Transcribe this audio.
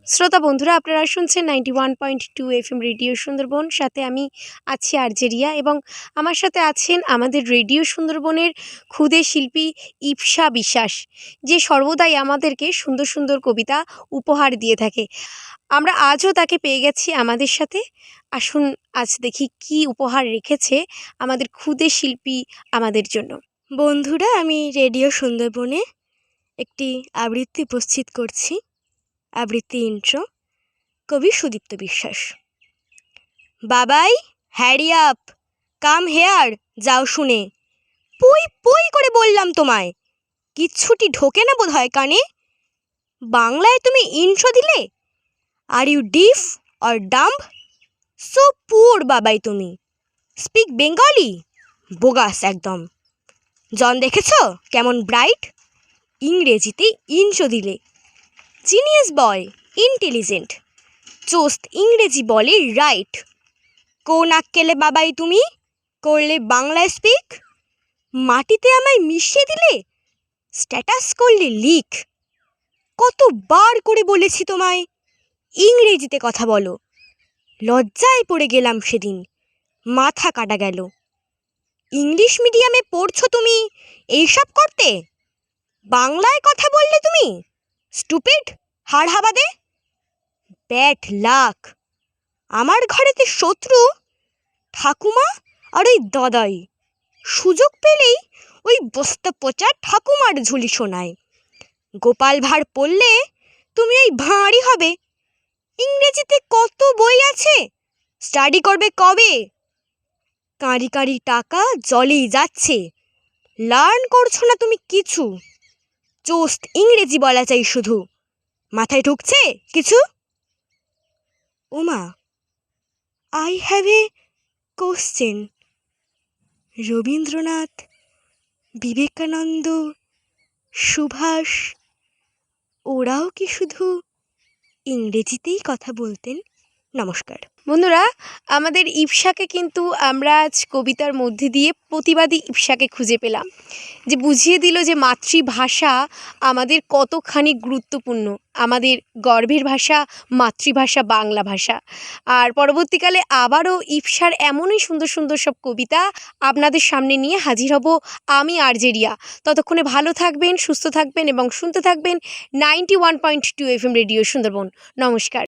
শ্রোতা বন্ধুরা, আপনারা শুনছেন 91.2 FM রেডিও সুন্দরবন। সাথে আমি আছি আরজে রিয়া এবং আমার সাথে আছেন আমাদের রেডিও সুন্দরবনের ক্ষুদে শিল্পী ইপসা বিশ্বাস, যে সর্বদাই আমাদেরকে সুন্দর সুন্দর কবিতা উপহার দিয়ে থাকে। আমরা আজও তাকে পেয়ে গেছি আমাদের সাথে। আসুন আজ দেখি কি উপহার রেখেছে আমাদের ক্ষুদে শিল্পী আমাদের জন্য। বন্ধুরা, আমি রেডিও সুন্দরবনে একটি আবৃত্তি উপস্থিত করছি। আবৃত্তি ইন্ট্রো, কবি সুদীপ্ত বিশ্বাস। বাবাই, হ্যারি আপ, কাম হেয়ার, যাও শুনে। পুই পুই করে বললাম তোমায়, কিচ্ছুটি ঢোকে না বোধ হয় কানে। বাংলায় তুমি ইন্ট্রো দিলে, are you deaf or dumb? So poor Babai তুমি, স্পিক বেঙ্গলি, বোগাস একদম। জন দেখেছ কেমন ব্রাইট, ইংরেজিতে ইন্ট্রো দিলে। জিনিয়াস বয়, ইন্টেলিজেন্ট, চোস্ত ইংরেজি বলে রাইট। কোন আক্কেলে বাবাই তুমি করলে বাংলায় স্পিক? মাটিতে আমায় মিশিয়ে দিলে, স্ট্যাটাস করলে লিক। কতবার করে বলেছি তোমায় ইংরেজিতে কথা বলো, লজ্জায় পড়ে গেলাম সেদিন, মাথা কাটা গেল। ইংলিশ মিডিয়ামে পড়ছো তুমি, এইসব করতে বাংলায় কথা বললে তুমি স্টুপিড হাড় হাবাদে। ব্যাড লাক, আমার ঘরেতে শত্রু ঠাকুমা আর ওই দাদাই। সুযোগ পেলেই ওই বস্তা পচা ঠাকুমার ঝুলি শোনায়। গোপাল ভাঁড় পড়লে তুমি ওই ভাঁড়ই হবে। ইংরেজিতে কত বই আছে, স্টাডি করবে কবে? কাঁড়ি কাঁড়ি টাকা জলেই যাচ্ছে, লার্ন করছো না তুমি কিছু। চোস্ত ইংরেজি বলা চাই শুধু, মাথায় ঢুকছে কিছু? ওমা, I have a question. Rabindranath, Vivekananda, Subhash, ওরাও কি শুধু ইংরেজিতেই কথা বলতেন? নমস্কার বন্ধুরা, আমাদের ইপসাকে কিন্তু আমরা আজ কবিতার মধ্যে দিয়ে প্রতিবাদী ইপসাকে খুঁজে পেলাম, যে বুঝিয়ে দিল যে মাতৃভাষা আমাদের কতখানি গুরুত্বপূর্ণ। আমাদের গর্বের ভাষা মাতৃভাষা বাংলা ভাষা। আর পরবর্তীকালে আবারও ইপসার এমনই সুন্দর সুন্দর সব কবিতা আপনাদের সামনে নিয়ে হাজির হব আমি আরজে রিয়া। ততক্ষণে ভালো থাকবেন, সুস্থ থাকবেন এবং শুনতে থাকবেন 91.2 FM রেডিও সুন্দরবন। নমস্কার।